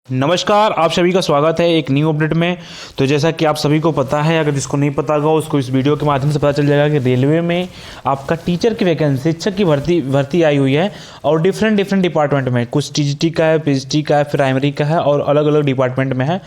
नमस्कार, आप सभी का स्वागत है एक न्यू अपडेट में। तो जैसा कि आप सभी को पता है, अगर जिसको नहीं पता होगा उसको इस वीडियो के माध्यम से पता चल जाएगा कि रेलवे में आपका टीचर की वैकेंसी, शिक्षक की भर्ती आई हुई है और डिफरेंट डिपार्टमेंट में, कुछ टीजीटी का है, पीजीटी का है, प्राइमरी का है और अलग अलग डिपार्टमेंट में है।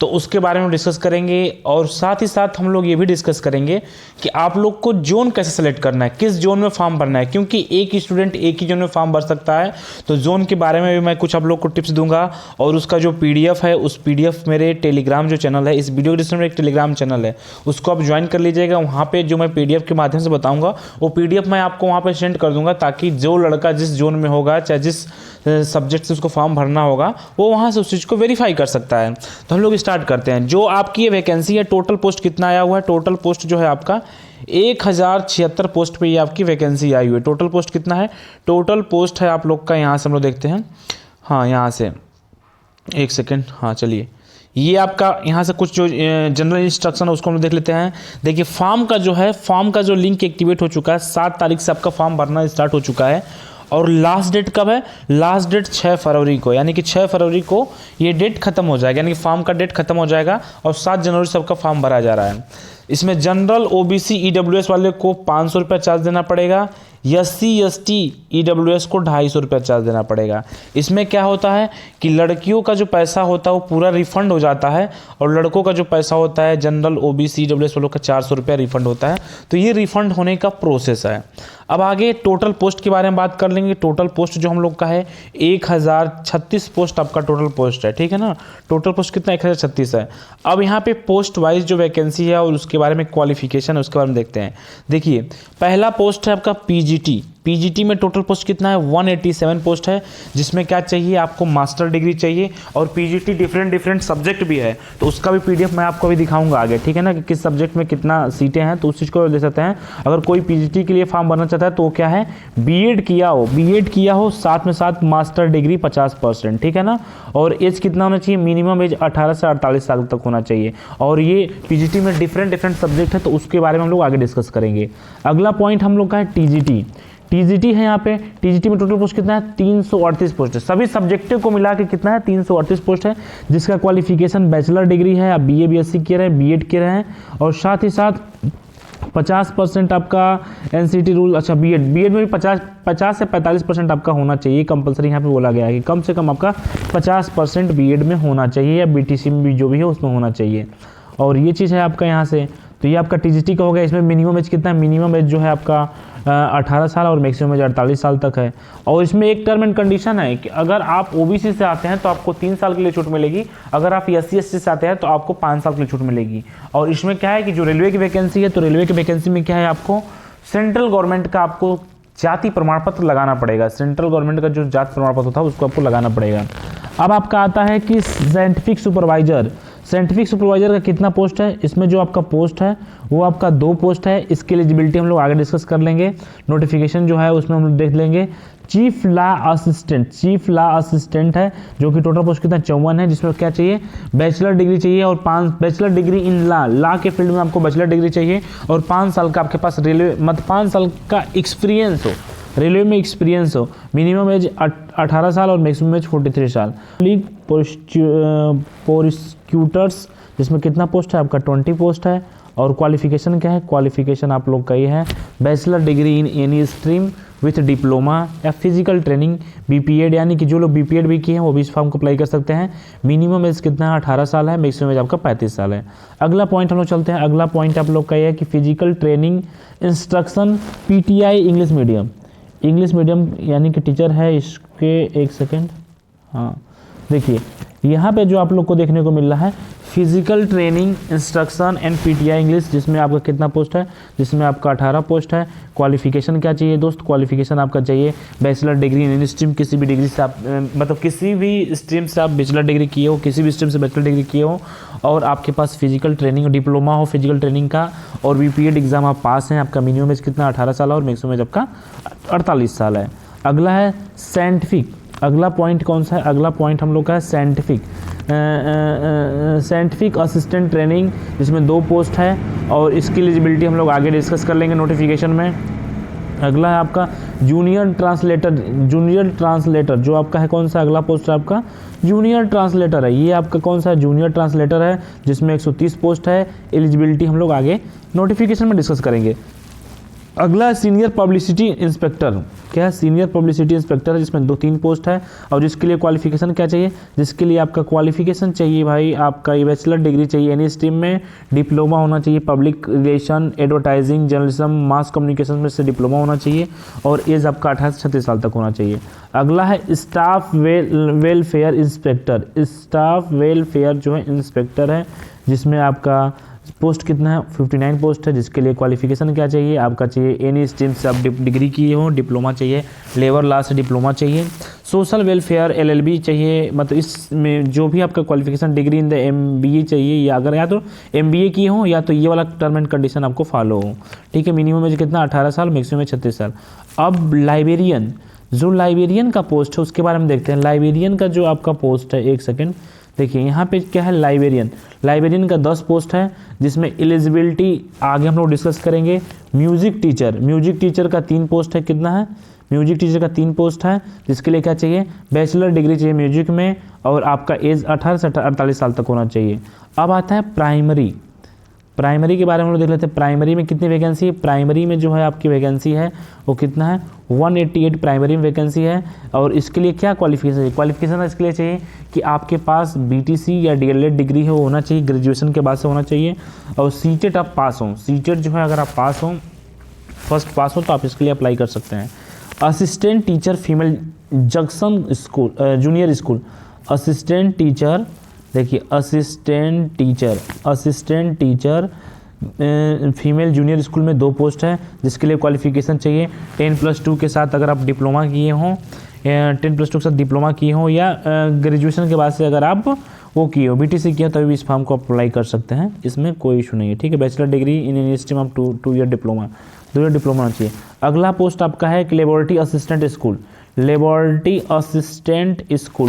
तो उसके बारे में डिस्कस करेंगे और साथ ही साथ हम लोग ये भी डिस्कस करेंगे कि आप लोग को जोन कैसे सेलेक्ट करना है, किस जोन में फॉर्म भरना है, क्योंकि एक ही स्टूडेंट एक ही जोन में फॉर्म भर सकता है। तो जोन के बारे में भी मैं कुछ आप लोग को टिप्स दूंगा और उसका जो पीडीएफ है, उस पीडीएफ मेरे टेलीग्राम जो चैनल है, इस वीडियो के डिस्क्रिप्शन में एक टेलीग्राम चैनल है, उसको आप ज्वाइन कर लीजिएगा। वहाँ पे जो मैं पीडीएफ के माध्यम से बताऊंगा वो पीडीएफ मैं आपको वहाँ पे सेंड कर दूंगा, ताकि जो लड़का जिस जोन में होगा, चाहे जिस सब्जेक्ट से उसको फॉर्म भरना होगा, वो वहाँ से उस चीज़ को वेरीफाई कर सकता है। तो हम लोग स्टार्ट करते हैं। जो आपकी ये वैकेंसी है, टोटल पोस्ट कितना आया हुआ है? टोटल पोस्ट जो है आपका 1076 पोस्ट पे ये आपकी वैकेंसी आई हुई है। टोटल पोस्ट कितना है? टोटल पोस्ट है आप लोग का, यहाँ से हम लोग देखते हैं। हाँ, यहाँ से एक सेकेंड, हाँ चलिए, ये आपका यहाँ से कुछ जो जनरल इंस्ट्रक्शन है उसको हम देख लेते हैं। देखिए, फॉर्म का जो लिंक एक्टिवेट हो चुका है, 7 तारीख से आपका फॉर्म भरना स्टार्ट हो चुका है। और लास्ट डेट कब है? लास्ट डेट 6 फरवरी को, यानी कि 6 फरवरी को ये डेट खत्म हो जाएगा, यानी कि फॉर्म का डेट खत्म हो जाएगा और 7 जनवरी से आपका फॉर्म भरा जा रहा है। इसमें जनरल, ओबीसी, ईडब्ल्यूएस वाले को 500 रुपये चार्ज देना पड़ेगा। एससी, एसटी, ईडब्ल्यूएस को 250 रुपये चार्ज देना पड़ेगा। इसमें क्या होता है कि लड़कियों का जो पैसा होता है वो पूरा रिफंड हो जाता है और लड़कों का जो पैसा होता है, जनरल, ओबीसी, ईडब्ल्यूएस वालों का 400 रुपये रिफंड होता है। तो ये रिफंड होने का प्रोसेस है। अब आगे टोटल पोस्ट के बारे में बात कर लेंगे। टोटल पोस्ट जो हम लोग का है 1036 पोस्ट आपका टोटल पोस्ट है, ठीक है ना। टोटल पोस्ट कितना? 1036 है। अब यहाँ पे पोस्ट वाइज जो वैकेंसी है और उसके बारे में क्वालिफिकेशन है उसके बारे में देखते हैं। देखिए, पहला पोस्ट है आपका पीजीटी में टोटल पोस्ट कितना है? 187 पोस्ट है, जिसमें क्या चाहिए आपको? मास्टर डिग्री चाहिए। और पीजीटी डिफरेंट सब्जेक्ट भी है, तो उसका भी पीडीएफ मैं आपको भी दिखाऊंगा आगे, ठीक है ना, कि किस सब्जेक्ट में कितना सीटें हैं, तो उस चीज़ को ले सकते हैं। अगर कोई पीजीटी के लिए फॉर्म भरना चाहता है तो क्या है? बीएड किया हो, साथ में साथ मास्टर डिग्री 50%, ठीक है ना। और एज कितना होना चाहिए? मिनिमम एज 18 से 48 साल तक होना चाहिए। और ये पीजीटी में डिफरेंट सब्जेक्ट है, तो उसके बारे में हम लोग आगे डिस्कस करेंगे। अगला पॉइंट हम लोग का है टीजीटी है। यहाँ पे टीजीटी में टोटल पोस्ट कितना है? 338 पोस्ट है। सभी सब्जेक्टों को मिला के कितना है? 338 पोस्ट है, जिसका क्वालिफिकेशन बैचलर डिग्री है। आप बीए बीएससी किए रहे हैं, बीएड किए रहे हैं, और साथ ही साथ 50% आपका एनसीटी रूल, अच्छा बीएड में भी 50 से 45% आपका होना चाहिए कंपलसरी। यहाँ पे बोला गया है कि कम से कम आपका 50% बीएड में होना चाहिए, या बीटीसी में भी जो भी है उसमें होना चाहिए। और ये चीज़ है आपका यहाँ से। तो ये आपका टीजीटी का हो गया। इसमें मिनिमम एज कितना है? मिनिमम एज जो है आपका 18 साल और मैक्सिमम एज 48 साल तक है। और इसमें एक टर्म एंड कंडीशन है कि अगर आप ओबीसी से आते हैं तो आपको 3 साल के लिए छूट मिलेगी, अगर आप एससी एसटी से आते हैं तो आपको 5 साल के लिए छूट मिलेगी। और इसमें क्या है कि जो रेलवे की वैकेंसी है, तो रेलवे की वैकेंसी में क्या है, आपको सेंट्रल गवर्नमेंट का आपको जाति प्रमाण पत्र लगाना पड़ेगा। सेंट्रल गवर्नमेंट का जो जाति प्रमाण पत्र था उसको आपको लगाना पड़ेगा। अब आपका आता है कि साइंटिफिक सुपरवाइजर का कितना पोस्ट है? इसमें जो आपका पोस्ट है वो आपका 2 पोस्ट है। इसकी एलिजिबिलिटी हम लोग आगे डिस्कस कर लेंगे। नोटिफिकेशन जो है उसमें हम लोग देख लेंगे। चीफ लॉ असिस्टेंट है, जो कि टोटल पोस्ट कितना? 54 है, जिसमें क्या चाहिए? बैचलर डिग्री चाहिए और 5 बैचलर डिग्री इन लॉ के फील्ड में आपको बैचलर डिग्री चाहिए और 5 साल का आपके पास रेलवे 5 साल का एक्सपीरियंस हो, रेलवे में एक्सपीरियंस हो। मिनिमम एज 18 साल और मैक्सिमम एज 43 साल। प्रोसिक्यूटर्स, जिसमें कितना पोस्ट है? आपका 20 पोस्ट है। और क्वालिफिकेशन क्या है? क्वालिफिकेशन आप लोग का ये है, bachelor degree in any stream with diploma या फिजिकल ट्रेनिंग, बीपीएड, यानी कि जो लोग बीपीएड भी किए हैं वो भी इस फॉर्म को अप्लाई कर सकते हैं। मिनिमम एज कितना है? 18 साल है, मैक्सिमम एज आपका 35 साल है। अगला पॉइंट हम लोग चलते हैं। अगला पॉइंट आप लोग का ये है कि physical training instruction PTI English medium यानी कि टीचर है इसके। एक सेकेंड, हाँ देखिए, यहाँ पे जो आप लोग को देखने को मिल रहा है physical training instruction and PTI English, जिसमें आपका कितना पोस्ट है? जिसमें आपका 18 पोस्ट है। क्वालिफिकेशन क्या चाहिए दोस्त? क्वालिफिकेशन आपका चाहिए bachelor degree in any stream, किसी भी डिग्री से आप मतलब किसी भी स्ट्रीम से आप बैचलर डिग्री किए हो, किसी भी स्ट्रीम से बैचलर डिग्री किए हो, और आपके पास फिजिकल ट्रेनिंग डिप्लोमा हो फिजिकल ट्रेनिंग का, और बीपीएड एग्जाम आप पास हैं। आपका मिनिमम एज कितना? 18 साल और मैक्सिमम एज आपका 48 साल है। अगला है साइंटिफिक। अगला पॉइंट कौन सा है? अगला पॉइंट हम लोग का है साइंटिफिक असिस्टेंट ट्रेनिंग, जिसमें 2 पोस्ट है और इसकी एलिजिबिलिटी हम लोग आगे डिस्कस कर लेंगे नोटिफिकेशन में। अगला है आपका जूनियर ट्रांसलेटर जो आपका है कौन सा अगला पोस्ट है आपका जूनियर ट्रांसलेटर है। ये आपका कौन सा जूनियर ट्रांसलेटर है जिसमें 130 पोस्ट है। एलिजिबिलिटी हम लोग आगे नोटिफिकेशन में डिस्कस करेंगे। अगला सीनियर पब्लिसिटी इंस्पेक्टर, क्या है सीनियर पब्लिसिटी इंस्पेक्टर है जिसमें 2-3 पोस्ट है और जिसके लिए क्वालिफिकेशन क्या चाहिए, जिसके लिए आपका क्वालिफिकेशन चाहिए भाई आपका ये बैचलर डिग्री चाहिए एनी स्ट्रीम में, डिप्लोमा होना चाहिए public relation advertising journalism mass communication में से डिप्लोमा होना चाहिए और एज आपका 18 से 36 साल तक होना चाहिए। अगला है staff welfare inspector, staff welfare जो है इंस्पेक्टर है जिसमें आपका पोस्ट कितना है 59 पोस्ट है। जिसके लिए क्वालिफिकेशन क्या चाहिए आपका चाहिए एनी स्ट्रीम से आप डिग्री किए हो, डिप्लोमा चाहिए, लेबर लॉ से डिप्लोमा चाहिए, सोशल वेलफेयर LLB चाहिए, मतलब इसमें जो भी आपका qualification degree in the MBA चाहिए या अगर या तो MBA किए हो या तो ये वाला टर्म एंड कंडीशन आपको फॉलो हो। ठीक है, मिनिमम एज कितना 18 साल, मैक्सिमम 36 साल। अब लाइब्रेरियन, जो लाइब्रेरियन का पोस्ट है उसके बारे में देखते हैं। लाइब्रेरियन का जो आपका पोस्ट है, एक सेकेंड देखिए यहाँ पे क्या है, लाइब्रेरियन का 10 पोस्ट है जिसमें एलिजिबिलिटी आगे हम लोग डिस्कस करेंगे। म्यूजिक टीचर का 3 पोस्ट है, कितना है म्यूजिक टीचर का 3 पोस्ट है जिसके लिए क्या चाहिए बैचलर डिग्री चाहिए म्यूजिक में और आपका एज 18 से 48 साल तक होना चाहिए। अब आता है प्राइमरी के बारे में हम लोग देख लेते हैं। प्राइमरी में कितनी वैकेंसी है, प्राइमरी में जो है आपकी वैकेंसी है वो कितना है 188 प्राइमरी में वैकेंसी है और इसके लिए क्या क्वालिफिकेशन है, क्वालिफिकेशन इसके लिए चाहिए कि आपके पास BTC या DLED डिग्री हो होना चाहिए, ग्रेजुएशन के बाद से होना चाहिए और सीटेट आप पास हो। सीटेट जो है अगर आप पास हो फर्स्ट पास हो तो आप इसके लिए अप्लाई कर सकते हैं। Assistant teacher female junction school junior school, assistant teacher देखिए assistant teacher female junior school में 2 पोस्ट है जिसके लिए क्वालिफिकेशन चाहिए 10+2 के साथ अगर आप डिप्लोमा किए हों 10+2 के साथ डिप्लोमा किए हों या ग्रेजुएशन के बाद से अगर आप वो किए हो BTC किया तभी भी इस फॉर्म को अप्लाई कर सकते हैं, इसमें कोई इशू नहीं है। ठीक है, bachelor degree in any stream of 2 year diploma, 2 year diploma होना चाहिए। अगला पोस्ट आपका है लेबोरेटरी असिस्टेंट स्कूल,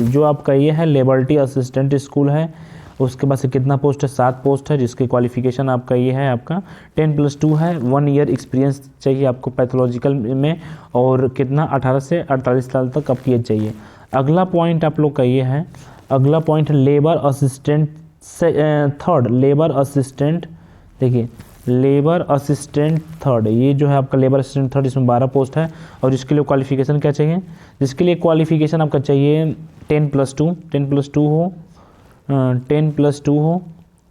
जो आपका ये है लेबोरेटरी असिस्टेंट स्कूल है। उसके बाद से कितना पोस्ट है 7 पोस्ट है जिसकी क्वालिफिकेशन आपका ये है आपका 10+2 है, 1 ईयर एक्सपीरियंस चाहिए आपको पैथोलॉजिकल में और कितना 18 से 48 साल तक आपकी एज चाहिए। अगला पॉइंट आप लोग का ये है, अगला पॉइंट है लेबर असिस्टेंट देखिए लेबर असिस्टेंट थर्ड, ये जो है आपका लेबर असिस्टेंट थर्ड इसमें 12 पोस्ट है और जिसके लिए क्वालिफिकेशन क्या चाहिए, जिसके लिए क्वालिफिकेशन आपका चाहिए 10+2 हो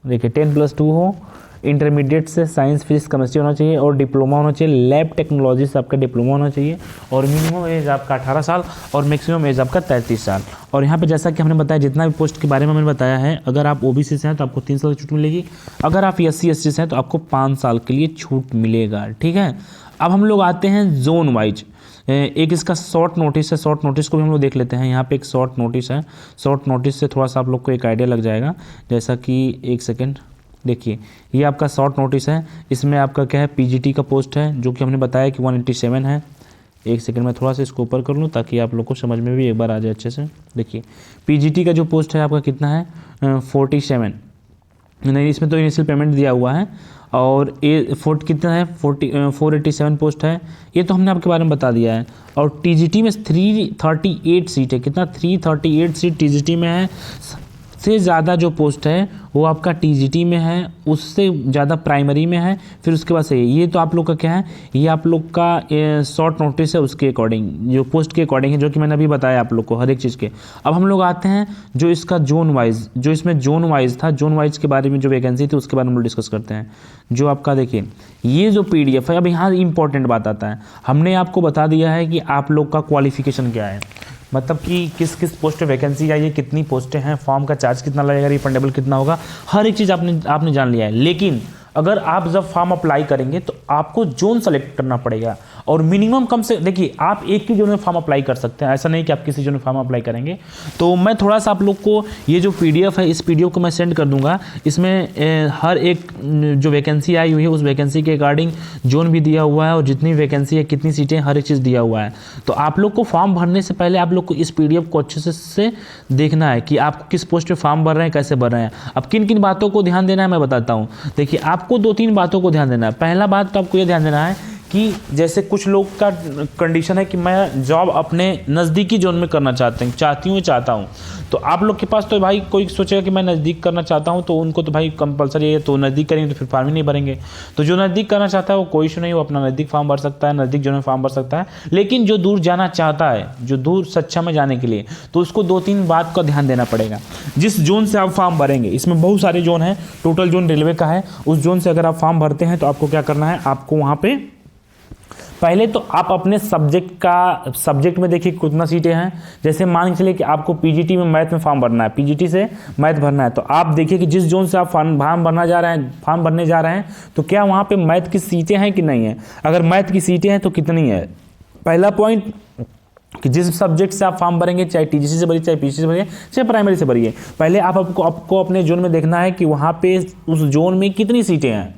देखिए 10+2 हो, इंटरमीडिएट से साइंस फिजिक्स केमिस्ट्री होना चाहिए और डिप्लोमा होना चाहिए, लैब टेक्नोलॉजी से आपका डिप्लोमा होना चाहिए और मिनिमम एज आपका 18 साल और मैक्सिमम एज आपका 33 साल। और यहाँ पे जैसा कि हमने बताया जितना भी पोस्ट के बारे में मैंने बताया है, अगर आप OBC से हैं तो आपको 3 साल की छूट मिलेगी, अगर आप SC/ST से हैं तो आपको 5 साल के लिए छूट मिलेगा। ठीक है, अब हम लोग आते हैं जोन वाइज। एक इसका शॉर्ट नोटिस है, शॉर्ट नोटिस को भी हम लोग देख लेते हैं। यहाँ पे एक शॉर्ट नोटिस है, शॉर्ट नोटिस से थोड़ा सा आप लोग को एक आइडिया लग जाएगा। जैसा कि एक सेकेंड देखिए, ये आपका शॉर्ट नोटिस है, इसमें आपका क्या है PGT का पोस्ट है जो कि हमने बताया कि 187 है। एक सेकंड में थोड़ा सा इसको ऊपर कर लूँ ताकि आप लोग को समझ में भी एक बार आ जाए अच्छे से। देखिए PGT का जो पोस्ट है आपका कितना है 47, नहीं इसमें तो इनिशियल पेमेंट दिया हुआ है और कितना है 487 पोस्ट है, ये तो हमने आपके बारे में बता दिया है। और TGT में 338 सीट है, कितना 338 सीट TGT में है। से ज़्यादा जो पोस्ट है वो आपका TGT में है, उससे ज़्यादा प्राइमरी में है, फिर उसके बाद से ये तो आप लोग का क्या है, ये आप लोग का शॉर्ट नोटिस है उसके अकॉर्डिंग, जो पोस्ट के अकॉर्डिंग है, जो कि मैंने अभी बताया आप लोग को हर एक चीज़ के। अब हम लोग आते हैं जो इसका जोन वाइज, जो इसमें जोन वाइज था, जोन वाइज के बारे में जो वैकेंसी थी उसके बारे में हम लोग डिस्कस करते हैं। जो आपका देखिए ये जो PDF है, अब यहाँ इंपॉर्टेंट बात आता है, हमने आपको बता दिया है कि आप लोग का क्वालिफिकेशन क्या है, मतलब कि किस किस पोस्ट पे वैकेंसी आई है, कितनी पोस्टें हैं, फॉर्म का चार्ज कितना लगेगा, रिफंडेबल कितना होगा, हर एक चीज़ आपने जान लिया है। लेकिन अगर आप जब फॉर्म अप्लाई करेंगे तो आपको जोन सेलेक्ट करना पड़ेगा और मिनिमम कम से देखिए आप एक ही जोन में फॉर्म अप्लाई कर सकते हैं, ऐसा नहीं कि आप किसी जोन में फॉर्म अप्लाई करेंगे। तो मैं थोड़ा सा आप लोग को ये जो PDF है इस PDF को मैं सेंड कर दूंगा, इसमें हर एक जो वैकेंसी आई हुई है उस वैकेंसी के अकॉर्डिंग जोन भी दिया हुआ है और जितनी वैकेंसी है कितनी सीटें हर एक चीज़ दिया हुआ है। तो आप लोग को फॉर्म भरने से पहले आप लोग को इस PDF को अच्छे से देखना है कि आप किस पोस्ट पे फॉर्म भर रहे हैं, कैसे भर रहे हैं। अब किन किन बातों को ध्यान देना है मैं बताता हूँ। देखिए आपको 2-3 बातों को ध्यान देना है। पहला बात तो आपको ये ध्यान देना है कि जैसे कुछ लोग का कंडीशन है कि मैं जॉब अपने नज़दीकी जोन में करना चाहता हूँ, तो आप लोग के पास तो भाई कोई सोचेगा कि मैं नज़दीक करना चाहता हूँ, तो उनको तो भाई कंपलसरी है, तो नज़दीक करेंगे तो फिर फॉर्म ही नहीं भरेंगे। तो जो नज़दीक करना चाहता है वो कोई इशू नहीं, वो अपना नज़दीक फॉर्म भर सकता है, नज़दीक जोन में फॉर्म भर सकता है। लेकिन जो दूर जाना चाहता है, जो दूर सक्षम में जाने के लिए, तो उसको 2-3 बात का ध्यान देना पड़ेगा। जिस जोन से आप फॉर्म भरेंगे, इसमें बहुत सारे जोन हैं, टोटल जोन रेलवे का है, उस जोन से अगर आप फॉर्म भरते हैं तो आपको क्या करना है, आपको वहाँ पे पहले तो आप अपने सब्जेक्ट में देखिए कितना सीटें हैं। जैसे मान के चलिए कि आपको पीजीटी में मैथ में फॉर्म भरना है, पीजीटी से मैथ भरना है, तो आप देखिए कि जिस जोन से आप फॉर्म भरने जा रहे हैं तो क्या वहाँ पे मैथ की सीटें हैं कि नहीं है। अगर मैथ की सीटें हैं तो कितनी है। पहला पॉइंट कि जिस सब्जेक्ट से आप फॉर्म भरेंगे, चाहे टीजीसी से भरिए, चाहे पीजीसी से भरिए, चाहे प्राइमरी से भरिए, पहले आपको अपने जोन में देखना है कि वहाँ पे उस जोन में कितनी सीटें हैं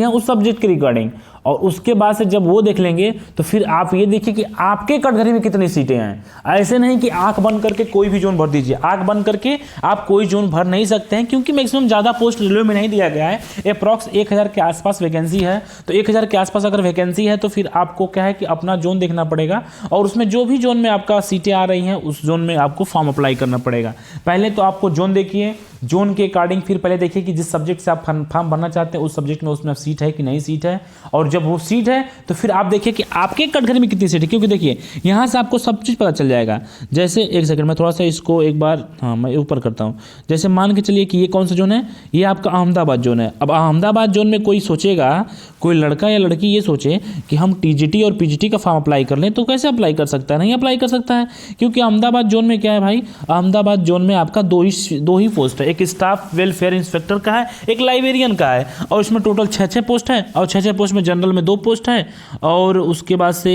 उस सब्जेक्ट के रिगार्डिंग। और उसके बाद से जब वो देख लेंगे तो फिर आप ये देखिए कि आपके कटघरे में कितनी सीटें हैं। ऐसे नहीं कि आंख बंद करके कोई भी जोन भर दीजिए, आंख बंद करके आप कोई जोन भर नहीं सकते हैं, क्योंकि मैक्सिमम ज़्यादा पोस्ट रेलवे में नहीं दिया गया है। अप्रॉक्स 1000 के आसपास वैकेंसी है, तो 1000 के आसपास अगर वैकेंसी है तो फिर आपको क्या है कि अपना जोन देखना पड़ेगा, और उसमें जो भी जोन में आपका सीटें आ रही हैं उस जोन में आपको फॉर्म अप्लाई करना पड़ेगा। पहले तो आपको जोन देखिए, जोन के अकॉर्डिंग फिर पहले देखिए कि जिस सब्जेक्ट से आप फॉर्म भरना चाहते हैं उस सब्जेक्ट में उसमें सीट है कि नहीं सीट है, और जब वो सीट है तो फिर आप देखिए कि आपके कटघरे में कितनी सीट है। क्योंकि देखिए यहाँ से आपको सब चीज़ पता चल जाएगा। जैसे एक सेकंड में थोड़ा सा इसको एक बार मैं ऊपर करता हूँ। जैसे मान के चलिए कि ये कौन सा जोन है, ये आपका अहमदाबाद जोन है। अब अहमदाबाद जोन में कोई सोचेगा, कोई लड़का या लड़की ये सोचे कि हम टीजीटी और पीजीटी का फॉर्म अप्लाई कर लें, तो कैसे अप्लाई कर सकता है, नहीं अप्लाई कर सकता है। क्योंकि अहमदाबाद जोन में क्या है भाई, अहमदाबाद जोन में आपका दो ही पोस्ट है, एक स्टाफ वेलफेयर इंस्पेक्टर का है, एक लाइब्रेरियन का है, और इसमें टोटल 6 पोस्ट है, और 6 पोस्ट में जनरल में 2 पोस्ट है, और उसके बाद से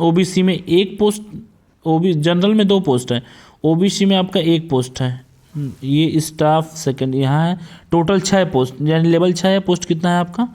ओबीसी में 1 पोस्ट, जनरल में 2 पोस्ट है, ओबीसी में आपका 1 पोस्ट है। ये स्टाफ सेकंड यहाँ है, टोटल 6 पोस्ट, यानी लेवल 6 है। पोस्ट कितना है आपका,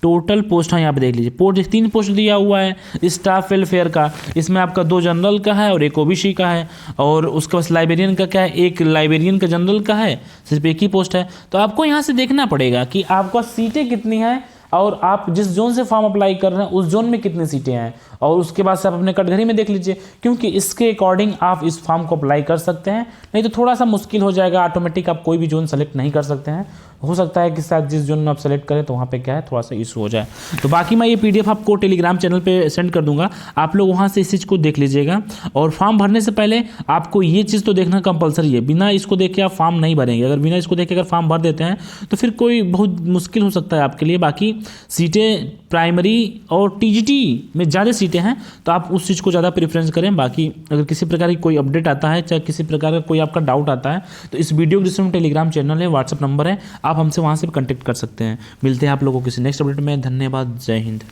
टोटल पोस्ट है यहाँ पे देख लीजिए, पोस्ट 3 पोस्ट दिया हुआ है स्टाफ वेलफेयर का, इसमें आपका 2 जनरल का है और 1 ओबीसी का है, और उसके पास लाइब्रेरियन का क्या है, 1 लाइब्रेरियन का जनरल का है, सिर्फ 1 ही पोस्ट है। तो आपको यहाँ से देखना पड़ेगा कि आपका सीटें कितनी हैं, और आप जिस जोन से फॉर्म अप्लाई कर रहे हैं उस जोन में कितनी सीटें हैं, और उसके बाद से आप अपने कटघरे में देख लीजिए, क्योंकि इसके अकॉर्डिंग आप इस फॉर्म को अप्लाई कर सकते हैं। नहीं तो थोड़ा सा मुश्किल हो जाएगा, ऑटोमेटिक आप कोई भी जोन सेलेक्ट नहीं कर सकते हैं। हो सकता है कि शायद जिस जोन में आप सेलेक्ट करें तो वहाँ पे क्या है, थोड़ा सा इशू हो जाए। तो बाकी मैं ये पीडीएफ आपको टेलीग्राम चैनल पे सेंड कर दूंगा, आप लोग वहाँ से इस चीज़ को देख लीजिएगा। और फॉर्म भरने से पहले आपको ये चीज़ तो देखना कंपलसरी है, बिना इसको देखे आप फॉर्म नहीं भरेंगे। अगर बिना इसको देखे अगर फॉर्म भर देते हैं तो फिर कोई बहुत मुश्किल हो सकता है आपके लिए। बाकी सीटें प्राइमरी और टीजीटी में ज़्यादा सीटें हैं, तो आप उस चीज़ को ज़्यादा प्रेफरेंस करें। बाकी अगर किसी प्रकार की कोई अपडेट आता है, चाहे किसी प्रकार का कोई आपका डाउट आता है, तो इस वीडियो के डिस्क्रिप्शन में टेलीग्राम चैनल है, व्हाट्सअप नंबर है, आप हमसे वहाँ से भी कॉन्टैक्ट कर सकते हैं। मिलते हैं आप लोगों को किसी नेक्स्ट अपडेट में। धन्यवाद, जय हिंद।